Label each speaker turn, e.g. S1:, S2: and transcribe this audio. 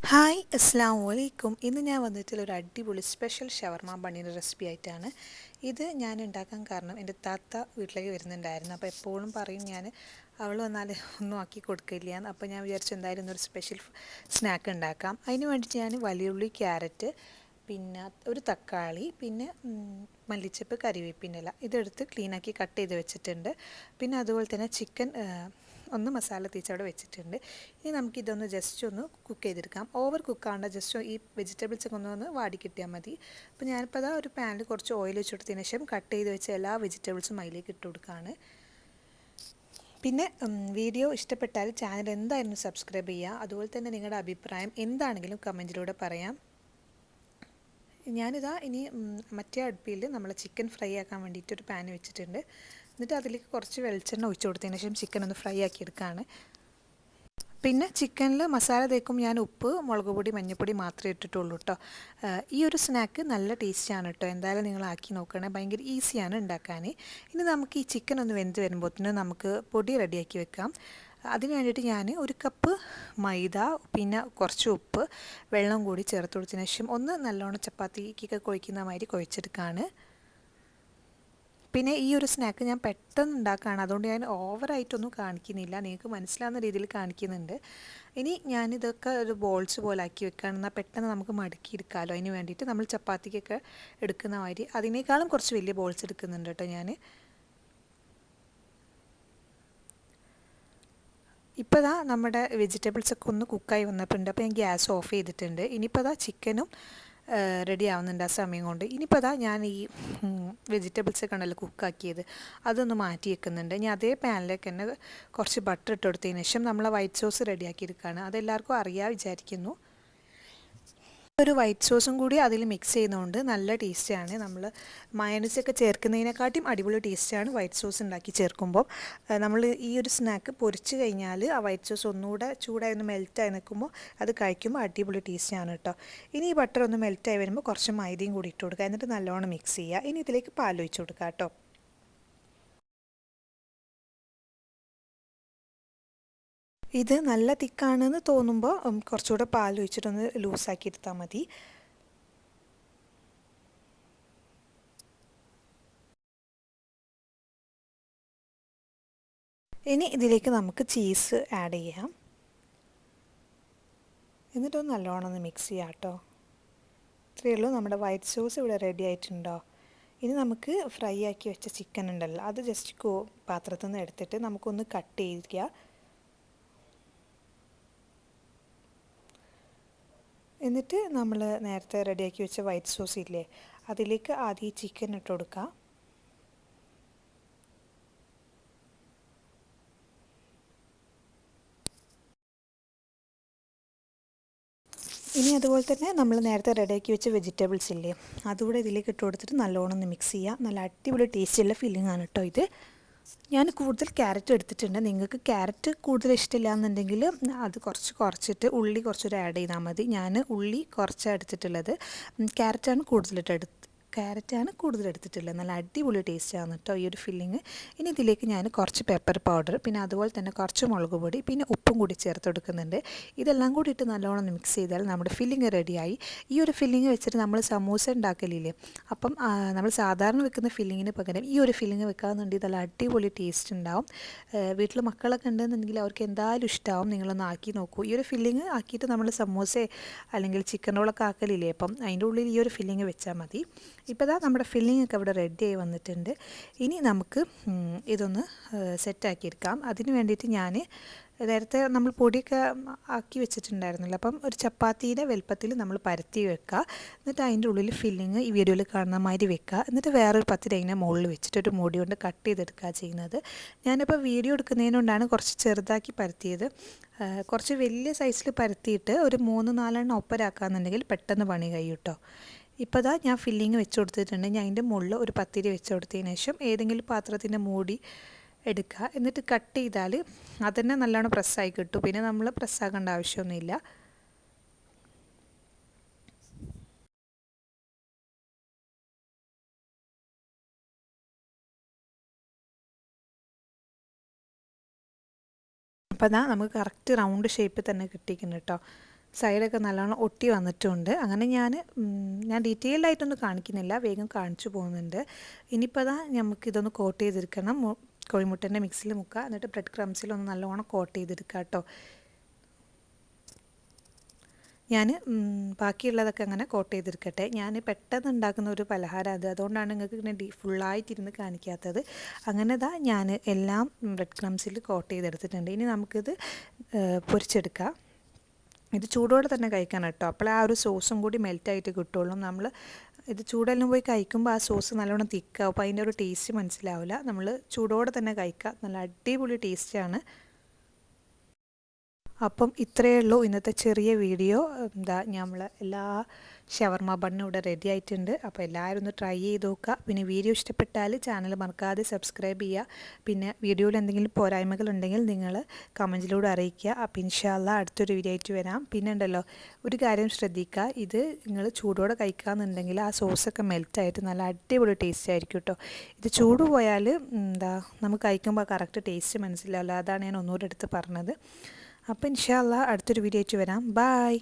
S1: Hi അസ്സാം വലൈക്കും. ഇന്ന് ഞാൻ വന്നിട്ടുള്ള ഒരു അടിപൊളി സ്പെഷ്യൽ ഷവർമ ബണ്ണിൻ്റെ റെസിപ്പി ആയിട്ടാണ്. ഇത് ഞാൻ ഉണ്ടാക്കാൻ കാരണം എൻ്റെ താത്ത വീട്ടിലേക്ക് വരുന്നുണ്ടായിരുന്നു. അപ്പോൾ എപ്പോഴും പറയും ഞാൻ അവൾ വന്നാൽ ഒന്നും ആക്കി കൊടുക്കില്ല എന്ന്. അപ്പോൾ ഞാൻ വിചാരിച്ചു എന്തായാലും ഇന്നൊരു സ്പെഷ്യൽ സ്നാക്ക് ഉണ്ടാക്കാം. അതിന് വേണ്ടിയിട്ട് ഞാൻ വലിയുള്ളി, ക്യാരറ്റ്, പിന്നെ ഒരു തക്കാളി, പിന്നെ മല്ലിച്ചപ്പ്, കരിവേപ്പിൻ്റെ ഇല ഇതെടുത്ത് ക്ലീനാക്കി കട്ട് ചെയ്ത് വെച്ചിട്ടുണ്ട്. പിന്നെ അതുപോലെ തന്നെ ചിക്കൻ ഒന്ന് മസാല തേച്ച് അവിടെ വെച്ചിട്ടുണ്ട്. ഇനി നമുക്കിതൊന്ന് ജസ്റ്റ് ഒന്ന് കുക്ക് ചെയ്തെടുക്കാം. ഓവർ കുക്കാണ്ട, ജസ്റ്റ് ഈ വെജിറ്റബിൾസ് ഒക്കെ ഒന്ന് വാടി കിട്ടിയാൽ മതി. അപ്പോൾ ഞാനിപ്പോൾ അതാ ഒരു പാനിൽ കുറച്ച് ഓയിൽ വെച്ച് കൊടുത്തതിന് ശേഷം കട്ട് ചെയ്ത് വെച്ച എല്ലാ വെജിറ്റബിൾസും അതിലേക്ക് ഇട്ട് കൊടുക്കുകയാണ്. പിന്നെ വീഡിയോ ഇഷ്ടപ്പെട്ടാൽ ചാനൽ എന്തായാലും സബ്സ്ക്രൈബ് ചെയ്യുക. അതുപോലെ തന്നെ നിങ്ങളുടെ അഭിപ്രായം എന്താണെങ്കിലും കമൻറ്റിലൂടെ പറയാം. ഞാനിതാ ഇനി മറ്റേ അടുപ്പിൽ നമ്മൾ ചിക്കൻ ഫ്രൈ ആക്കാൻ വേണ്ടിയിട്ട് ഒരു പാൻ വെച്ചിട്ടുണ്ട്. എന്നിട്ട് അതിലേക്ക് കുറച്ച് വെളിച്ചെണ്ണ ഒഴിച്ച് കൊടുത്തതിന് ശേഷം ചിക്കൻ ഒന്ന് ഫ്രൈ ആക്കി എടുക്കുകയാണ്. പിന്നെ ചിക്കനിൽ മസാല തേക്കും ഞാൻ ഉപ്പ്, മുളക് പൊടി, മഞ്ഞൾപ്പൊടി മാത്രമേ ഇട്ടിട്ടുള്ളൂ കേട്ടോ. ഈ ഒരു സ്നാക്ക് നല്ല ടേസ്റ്റിയാണ് കേട്ടോ. എന്തായാലും നിങ്ങൾ ആക്കി നോക്കണേ, ഭയങ്കര ഈസിയാണ് ഉണ്ടാക്കാൻ. ഇനി നമുക്ക് ഈ ചിക്കൻ ഒന്ന് വെന്ത് വരുമ്പോഴത്തേനും നമുക്ക് പൊടി റെഡിയാക്കി വെക്കാം. അതിന് വേണ്ടിയിട്ട് ഞാൻ ഒരു കപ്പ് മൈദ, പിന്നെ കുറച്ച് ഉപ്പ്, വെള്ളം കൂടി ചേർത്ത് കൊടുത്തതിന് ശേഷം ഒന്ന് നല്ലോണം ചപ്പാത്തിക്കൊക്കെ കുഴക്കുന്ന മാതിരി കുഴച്ചെടുക്കുകയാണ്. പിന്നെ ഈ ഒരു സ്നാക്ക് ഞാൻ പെട്ടെന്ന് ഉണ്ടാക്കുകയാണ്, അതുകൊണ്ട് ഞാൻ ഓവറായിട്ടൊന്നും കാണിക്കുന്നില്ല, നിങ്ങൾക്ക് മനസ്സിലാവുന്ന രീതിയിൽ കാണിക്കുന്നുണ്ട്. ഇനി ഞാനിതൊക്കെ ഒരു ബോൾസ് പോലെ ആക്കി വെക്കുകയാണ്, എന്നാൽ പെട്ടെന്ന് നമുക്ക് മടക്കിയെടുക്കാമല്ലോ. അതിന് വേണ്ടിയിട്ട് നമ്മൾ ചപ്പാത്തിക്കൊക്കെ എടുക്കുന്ന മാതിരി അതിനേക്കാളും കുറച്ച് വലിയ ബോൾസ് എടുക്കുന്നുണ്ട് കേട്ടോ ഞാൻ. ഇപ്പോൾ ഇതാ നമ്മുടെ വെജിറ്റബിൾസൊക്കെ ഒന്ന് കുക്കായി വന്നിട്ടുണ്ട്. അപ്പോൾ ഞാൻ ഗ്യാസ് ഓഫ് ചെയ്തിട്ടുണ്ട്. ഇനിയിപ്പോൾ ഇതാ ചിക്കനും റെഡി ആവുന്നുണ്ട് ആ സമയം കൊണ്ട്. ഇനിയിപ്പോൾ അതാ ഞാൻ ഈ വെജിറ്റബിൾസൊക്കെ ഉണ്ടല്ലോ കുക്കാക്കിയത് അതൊന്ന് മാറ്റി വെക്കുന്നുണ്ട്. ഇനി അതേ പാനിലേക്ക് തന്നെ കുറച്ച് ബട്ടർ ഇട്ട് കൊടുത്തതിന് ശേഷം നമ്മൾ വൈറ്റ് സോസ് റെഡിയാക്കി എടുക്കുകയാണ്. അതെല്ലാവർക്കും അറിയാൻ വിചാരിക്കുന്നു. ഒരു വൈറ്റ് സോസും കൂടി അതിൽ മിക്സ് ചെയ്യുന്നതുകൊണ്ട് നല്ല ടേസ്റ്റാണ്. നമ്മൾ മയണൈസൊക്കെ ചേർക്കുന്നതിനെക്കാട്ടും അടിപൊളി ടേസ്റ്റാണ് വൈറ്റ് സോസ് ഉണ്ടാക്കി ചേർക്കുമ്പോൾ. നമ്മൾ ഈ ഒരു സ്നാക്ക് പൊരിച്ച് കഴിഞ്ഞാൽ ആ വൈറ്റ് സോസ് ഒന്നുകൂടെ ചൂടായി ഒന്ന് മെൽറ്റായി നിൽക്കുമ്പോൾ അത് കഴിക്കുമ്പോൾ അടിപൊളി ടേസ്റ്റാണ് കേട്ടോ. ഇനി ഈ ബട്ടർ ഒന്ന് മെൽറ്റായി വരുമ്പോൾ കുറച്ച് മൈദയും കൂടി ഇട്ട് കൊടുക്കുക. എന്നിട്ട് നല്ലോണം മിക്സ് ചെയ്യുക. ഇനി ഇതിലേക്ക് പാൽ ഒഴിച്ച് കൊടുക്കുക കേട്ടോ. ഇത് നല്ല തിക്കാണെന്ന് തോന്നുമ്പോൾ കുറച്ചുകൂടെ പാൽ ഒഴിച്ചിട്ടൊന്ന് ലൂസാക്കി എടുത്താൽ മതി. ഇനി ഇതിലേക്ക് നമുക്ക് ചീസ് ആഡ് ചെയ്യാം. എന്നിട്ടൊന്ന് നല്ലോണം ഒന്ന് മിക്സ് ചെയ്യാം കേട്ടോ. ഇത്രയേ ഉള്ളൂ, നമ്മുടെ വൈറ്റ് സോസ് ഇവിടെ റെഡി ആയിട്ടുണ്ടോ. ഇനി നമുക്ക് ഫ്രൈ ആക്കി വെച്ച ചിക്കൻ ഉണ്ടല്ലോ, അത് ജസ്റ്റ് പാത്രത്തിൽ നിന്ന് എടുത്തിട്ട് നമുക്കൊന്ന് കട്ട് ചെയ്യുക. എന്നിട്ട് നമ്മൾ നേരത്തെ റെഡിയാക്കി വെച്ച വൈറ്റ് സോസ് ഇല്ലേ, അതിലേക്ക് ആദ്യം ചിക്കൻ ഇട്ട് കൊടുക്കുക. ഇനി അതുപോലെ തന്നെ നമ്മൾ നേരത്തെ റെഡിയാക്കി വെച്ച വെജിറ്റബിൾസ് ഇല്ലേ, അതുകൂടെ ഇതിലേക്ക് ഇട്ട് കൊടുത്തിട്ട് നല്ലോണം ഒന്ന് മിക്സ് ചെയ്യുക. നല്ല അടിപൊളി ടേസ്റ്റുള്ള ഫില്ലിംഗ് ആണ് കേട്ടോ ഇത്. ഞാൻ കൂടുതൽ ക്യാരറ്റ് എടുത്തിട്ടുണ്ട്. നിങ്ങൾക്ക് ക്യാരറ്റ് കൂടുതൽ ഇഷ്ടമില്ല എന്നുണ്ടെങ്കിൽ അത് കുറച്ചിട്ട് ഉള്ളി കുറച്ചൊരു ആഡ് ചെയ്താൽ മതി. ഞാൻ ഉള്ളി കുറച്ചാണ് എടുത്തിട്ടുള്ളത്. ക്യാരറ്റാണ് കൂടുതൽ എടുത്തിട്ടുള്ളത്. നല്ല അടിപൊളി ടേസ്റ്റാണ് കേട്ടോ ഈ ഒരു ഫില്ലിങ്. ഇനി ഇതിലേക്ക് ഞാൻ കുറച്ച് പെപ്പർ പൗഡർ, പിന്നെ അതുപോലെ തന്നെ കുറച്ച് മുളക് പൊടി, പിന്നെ ഉപ്പും കൂടി ചേർത്ത് കൊടുക്കുന്നുണ്ട്. ഇതെല്ലാം കൂടി ഇട്ട് നല്ലോണം മിക്സ് ചെയ്താൽ നമ്മുടെ ഫില്ലിങ് റെഡിയായി. ഈ ഒരു ഫില്ലിങ് വെച്ചിട്ട് നമ്മൾ സമൂസ ഉണ്ടാക്കലില്ലേ, അപ്പം നമ്മൾ സാധാരണ വെക്കുന്ന ഫില്ലിങ്ങിന് പകരം ഈ ഒരു ഫില്ലിങ് വെക്കാമെന്നുണ്ടെങ്കിൽ നല്ല അടിപൊളി ടേസ്റ്റ് ഉണ്ടാവും. വീട്ടിൽ മക്കളൊക്കെ ഉണ്ടെന്നുണ്ടെങ്കിൽ അവർക്ക് എന്തായാലും ഇഷ്ടമാവും. നിങ്ങളൊന്ന് ആക്കി നോക്കൂ. ഈ ഒരു ഫില്ലിങ് ആക്കിയിട്ട് നമ്മൾ സമൂസ അല്ലെങ്കിൽ ചിക്കൻ റോളൊക്കെ ആക്കലില്ലേ, അപ്പം അതിൻ്റെ ഉള്ളിൽ ഈ ഒരു ഫില്ലിങ് വെച്ചാൽ മതി. ഇപ്പോൾ ഇതാ നമ്മുടെ ഫില്ലിംഗ് ഒക്കെ ഇവിടെ റെഡി ആയി വന്നിട്ടുണ്ട്. ഇനി നമുക്ക് ഇതൊന്ന് സെറ്റാക്കിയെടുക്കാം. അതിന് വേണ്ടിയിട്ട് ഞാൻ നേരത്തെ നമ്മൾ പൊടിയൊക്കെ ആക്കി വെച്ചിട്ടുണ്ടായിരുന്നല്ലോ, അപ്പം ഒരു ചപ്പാത്തിയുടെ വലുപ്പത്തിൽ നമ്മൾ പരത്തി വെക്കുക. എന്നിട്ട് അതിൻ്റെ ഉള്ളിൽ ഫില്ലിങ് ഈ വീഡിയോയിൽ കാണുന്ന മാതിരി വെക്കുക. എന്നിട്ട് വേറൊരു പത്തിരി അതിനെ മുകളിൽ വെച്ചിട്ട് ഒരു മുടി കൊണ്ട് കട്ട് ചെയ്തെടുക്കുക ചെയ്യുന്നത്. ഞാനിപ്പോൾ വീഡിയോ എടുക്കുന്നതിനോണ്ടാണ് കുറച്ച് ചെറുതാക്കി പരത്തിയത്. കുറച്ച് വലിയ സൈസിൽ പരത്തിയിട്ട് ഒരു 3-4 ഒപ്പരാക്കാന്നുണ്ടെങ്കിൽ പെട്ടെന്ന് പണി കഴിയും കേട്ടോ. ഇപ്പോൾ ഇതാ ഞാൻ ഫില്ലിങ് വെച്ച് കൊടുത്തിട്ടുണ്ട്. ഞാൻ അതിൻ്റെ മുകളിൽ ഒരു പത്തിരി വെച്ച് കൊടുത്തതിന് ശേഷം ഏതെങ്കിലും പാത്രത്തിൻ്റെ മൂടി എടുക്കുക. എന്നിട്ട് കട്ട് ചെയ്താൽ അതന്നെ നല്ലോണം പ്രസ്സായി കിട്ടും. പിന്നെ നമ്മൾ പ്രസ്സാക്കേണ്ട ആവശ്യമൊന്നുമില്ല. അപ്പോൾ അതാ നമുക്ക് കറക്റ്റ് റൗണ്ട് ഷേപ്പിൽ തന്നെ കിട്ടിയിട്ടുണ്ട് കേട്ടോ. സൈഡൊക്കെ നല്ലോണം ഒട്ടി വന്നിട്ടുണ്ട്. അങ്ങനെ ഞാൻ ഡീറ്റെയിൽഡ് ആയിട്ടൊന്നും കാണിക്കുന്നില്ല, വേഗം കാണിച്ചു പോകുന്നുണ്ട്. ഇനിയിപ്പോൾ നമുക്കിതൊന്ന് കോട്ട് ചെയ്തെടുക്കണം. കോഴിമുട്ടൻ്റെ മിക്സിൽ മുക്കുക, എന്നിട്ട് ബ്രെഡ് ക്രംസിലൊന്ന് നല്ലോണം കോട്ട് ചെയ്തെടുക്കുക കേട്ടോ. ഞാൻ ബാക്കിയുള്ളതൊക്കെ അങ്ങനെ കോട്ട് ചെയ്തെടുക്കട്ടെ. ഞാൻ പെട്ടെന്ന് ഉണ്ടാക്കുന്ന ഒരു പലഹാരം അതുകൊണ്ടാണ് നിങ്ങൾക്ക് ഇങ്ങനെ ഫുള്ളായിട്ടിരുന്ന് കാണിക്കാത്തത്. അങ്ങനെ ഞാൻ എല്ലാം ബ്രെഡ് ക്രംസിൽ കോട്ട് ചെയ്തെടുത്തിട്ടുണ്ട്. ഇനി നമുക്കിത് പൊരിച്ചെടുക്കാം. ഇത് ചൂടോടെ തന്നെ കഴിക്കണം കേട്ടോ, അപ്പോഴേ ആ ഒരു സോസും കൂടി മെൽറ്റായിട്ട് കിട്ടുള്ളൂ. നമ്മൾ ഇത് ചൂടെല്ലാം പോയി കഴിക്കുമ്പോൾ ആ സോസ് നല്ലോണം തിക്കാവും, അപ്പോൾ അതിൻ്റെ ഒരു ടേസ്റ്റ് മനസ്സിലാവില്ല. നമ്മൾ ചൂടോടെ തന്നെ കഴിക്കുക, നല്ല അടിപൊളി ടേസ്റ്റാണ്. അപ്പം ഇത്രയേ ഉള്ളൂ ഇന്നത്തെ ചെറിയ വീഡിയോ. നമ്മൾ എല്ലാ ഷവർമ ബണ്ണും ഇവിടെ റെഡി ആയിട്ടുണ്ട്. അപ്പോൾ എല്ലാവരും ഒന്ന് ട്രൈ ചെയ്ത് നോക്കുക. പിന്നെ വീഡിയോ ഇഷ്ടപ്പെട്ടാൽ ചാനൽ മറക്കാതെ സബ്സ്ക്രൈബ് ചെയ്യുക. പിന്നെ വീഡിയോയിൽ എന്തെങ്കിലും പോരായ്മകൾ ഉണ്ടെങ്കിൽ നിങ്ങൾ കമൻറ്റിലൂടെ അറിയിക്കുക. അപ്പോൾ ഇൻഷാ അല്ലാഹ് അടുത്തൊരു വീഡിയോ ആയിട്ട് വരാം. പിന്നെ ഉണ്ടല്ലോ, ഒരു കാര്യം ശ്രദ്ധിക്കുക, ഇത് നിങ്ങൾ ചൂടോടെ കഴിക്കുകയെന്നുണ്ടെങ്കിൽ ആ സോസൊക്കെ മെൽറ്റായിട്ട് നല്ല അടിപൊളി ടേസ്റ്റ് ആയിരിക്കും കേട്ടോ. ഇത് ചൂട് പോയാൽ നമുക്ക് കഴിക്കുമ്പോൾ കറക്റ്റ് ടേസ്റ്റ് മനസ്സിലാവില്ല. അതാണ് ഞാൻ ഒന്നുകൂടെ എടുത്ത് പറഞ്ഞത്. അപ്പോൾ ഇൻഷാ അല്ലാഹ് അടുത്തൊരു വീഡിയോ ആയിട്ട് വരാം. ബൈ.